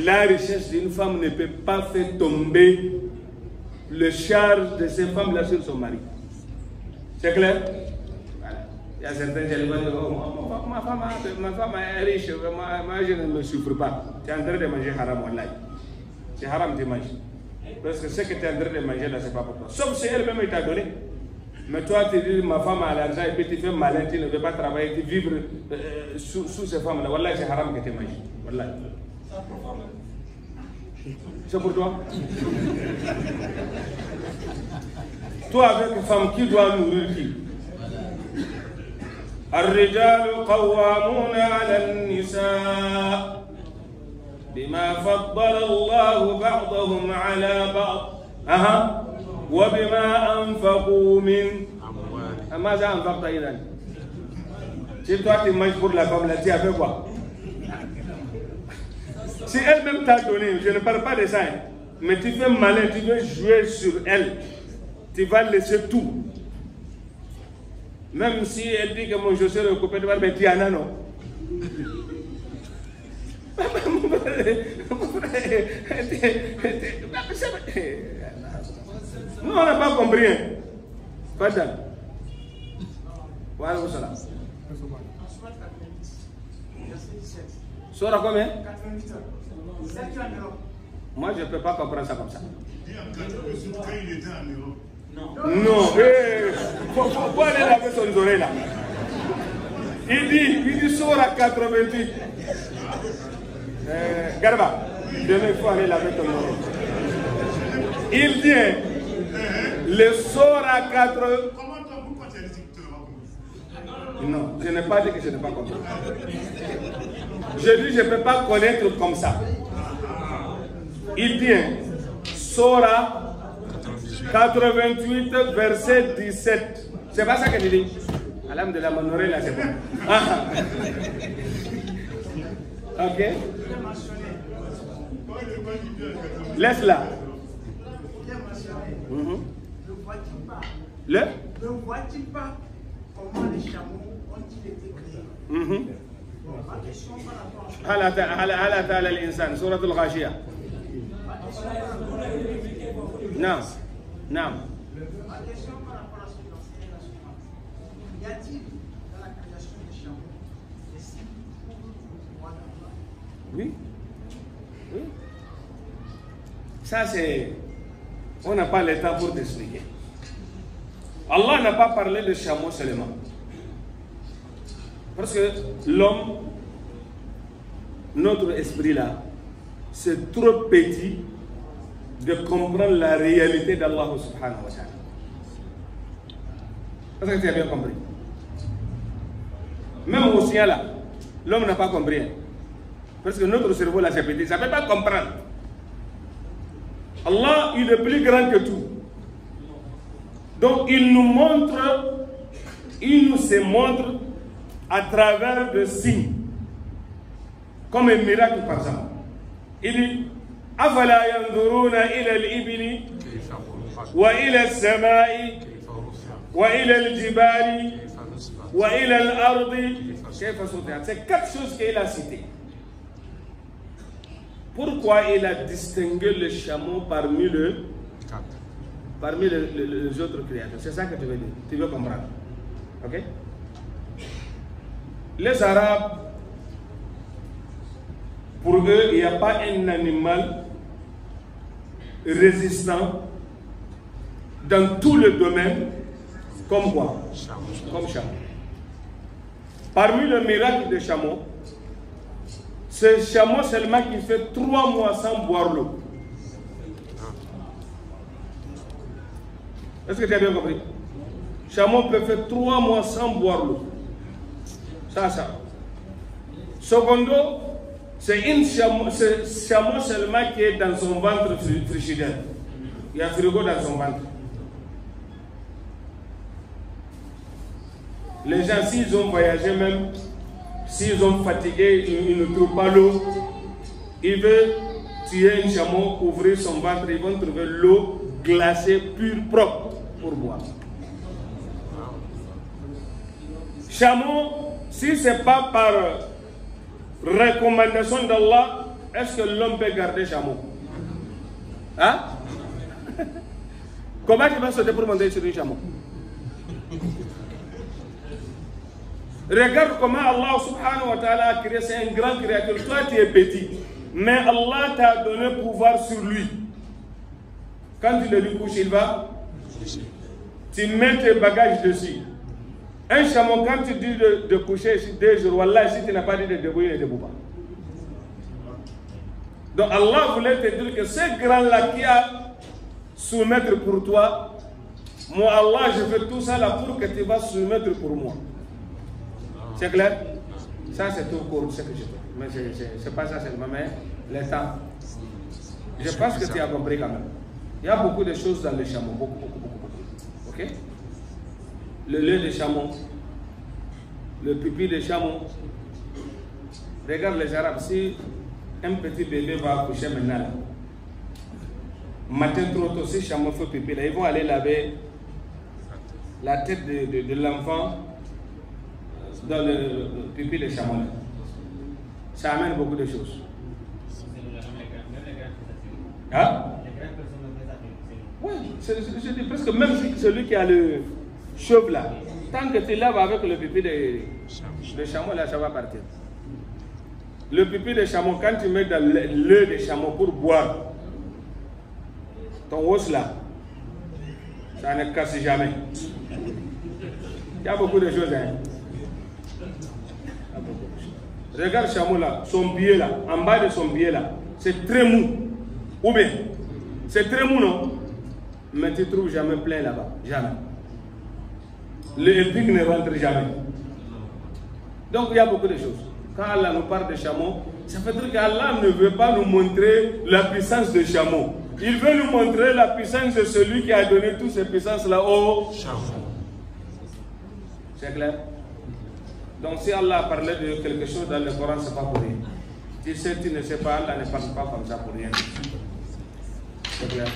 la richesse d'une femme ne peut pas faire tomber le charge de ces femmes-là sur son mari. C'est clair? Voilà. Il y a certains qui vont dire, oh, ma femme est riche, moi je ne me souffre pas. Tu es en train de manger haram, wallahi. C'est haram de manger. Parce que ce que tu es en train de manger là, ce n'est pas pour toi. Sauf si elle-même t'a donné. Mais toi, tu dis, ma femme a l'argent et puis tu fais malin, tu ne veux pas travailler, tu vivre sous ces femmes-là. Wallahi, c'est haram que tu manges. Wallahi. C'est pour toi. Toi, avec une femme, qui doit nourrir qui? الرجال قوامون على النساء بما فضل الله بعضهم على بعض وبما أنفقوا من ماذا أنفقت إذا؟ Si toi tu manges pour la femme, là, tu as fait quoi? Si elle-même t'a donné, je ne parle pas de ça, hein, mais tu fais malin, tu veux jouer sur elle, tu vas laisser tout. Même si elle dit que mon je serai occupé de voir, mais tu en as, non? Non, on n'a pas compris. Pas d'âme. Voilà, vous savez. Sora combien? 88 ans. C'est qui en Europe? Moi, je ne peux pas comprendre ça comme ça. Il y a 88 quand il était en Europe. Non, faut aller laver son oreille là. Il dit Sora 88. Garba, demain il faut aller laver ton oreille. Il dit le Sora 80. Comment toi, pourquoi tu as dit que tu n'as pas compris? Non, je n'ai pas dit que je n'ai pas compris. Je dis je ne peux pas connaître comme ça. Il dit Sora 88 verset 17. C'est pas ça que je dis. Alam de la monorée là, c'est bon. Ok. Laisse-la. Le? Ne vois-tu pas comment les chameaux ont-ils été créés? Ma question par rapport à هل أتى على الإنسان سورة الغاشية. نعم نعم. Ma question par rapport à ce que l'enseignant est la suivante. Y a-t-il dans la création des chameaux des signes pour le pouvoir d'Allah? Oui. Oui. Ça c'est... On n'a pas le temps pour t'expliquer. Allah n'a pas parlé de chameau seulement. Parce que l'homme, notre esprit là, c'est trop petit de comprendre la réalité d'Allah subhanahu wa ta'ala. Est-ce que tu as bien compris? Même au ciel là, l'homme n'a pas compris. Parce que notre cerveau là c'est petit, ça ne peut pas comprendre. Allah, il est plus grand que tout. Donc il nous montre, il nous se montre à travers des signes. Comme un miracle par exemple. Il dit أفلا ينظرون إلى الإبل وإلى السماء وإلى الجبال وإلى الأرض كيف سطحت. C'est quatre choses qu'il a citées. Pourquoi il a distingué le chameau parmi les autres créatures? C'est ça que tu veux dire. Tu veux comprendre. Ok? Les Arabes, pour eux, il n'y a pas un animal résistant dans tous les domaines comme quoi? Comme chameau. Parmi le miracle des chameaux, c'est le chameau seulement qui fait 3 mois sans boire l'eau. Est-ce que tu as bien compris? Chameau peut faire 3 mois sans boire l'eau. Ça. Secondo, c'est chameau seulement qui est dans son ventre frigidaire. Il y a frigo dans son ventre. Les gens, s'ils ont voyagé même, s'ils ont fatigué, ils ne trouvent pas l'eau, ils veulent tuer un chameau, ouvrir son ventre, ils vont trouver l'eau glacée, pure, propre pour boire. Chameau, si ce n'est pas par recommandation d'Allah, est-ce que l'homme peut garder chameau? Hein? Comment tu vas sauter pour monter sur un chameau? Regarde comment Allah subhanahu wa ta'ala a créé, c'est un grand créateur. Toi tu es petit, mais Allah t'a donné pouvoir sur lui. Quand tu le lui couches, il va. Tu mets tes bagages dessus. Un chameau, quand tu dis de coucher 2 jours, wallah, si tu n'as pas dit de debout, il ne debout pas. Donc Allah voulait te dire que ce grand-là qui a soumettre pour toi, moi Allah, je fais tout ça là pour que tu vas soumettre pour moi. C'est clair? Ça c'est tout court ce que je fais. Mais c'est pas ça seulement, mais le temps. Je pense que tu as compris quand même. Il y a beaucoup de choses dans le chameau, beaucoup. Ok? Le lait de chameau, le pipi de chameau. Regarde les Arabes, si un petit bébé va accoucher maintenant, là, matin trop tôt, si le chameau fait pipi, là, ils vont aller laver la tête de l'enfant dans le pipi de chameau. Là. Ça amène beaucoup de choses. Hein? Oui, je dis presque même celui qui a le chauve là, tant que tu laves avec le pipi de chameau là, ça va partir. Le pipi de chameau, quand tu mets dans l'œuf de chameau pour boire, ton os là, ça ne casse jamais. Il y a beaucoup de choses. Hein? Regarde chameau là, son pied là, en bas de son pied là, c'est très mou. Ou bien, c'est très mou, non? Mais tu ne trouves jamais plein là-bas. Jamais. Les pics ne rentrent jamais. Donc il y a beaucoup de choses. Quand Allah nous parle de chameau, ça veut dire qu'Allah ne veut pas nous montrer la puissance de chameau. Il veut nous montrer la puissance de celui qui a donné toutes ces puissances-là au chameau. C'est clair? Donc si Allah parlait de quelque chose dans le Coran, ce n'est pas pour rien. Tu sais, tu ne sais pas, Allah ne parle pas comme ça pour rien. C'est clair?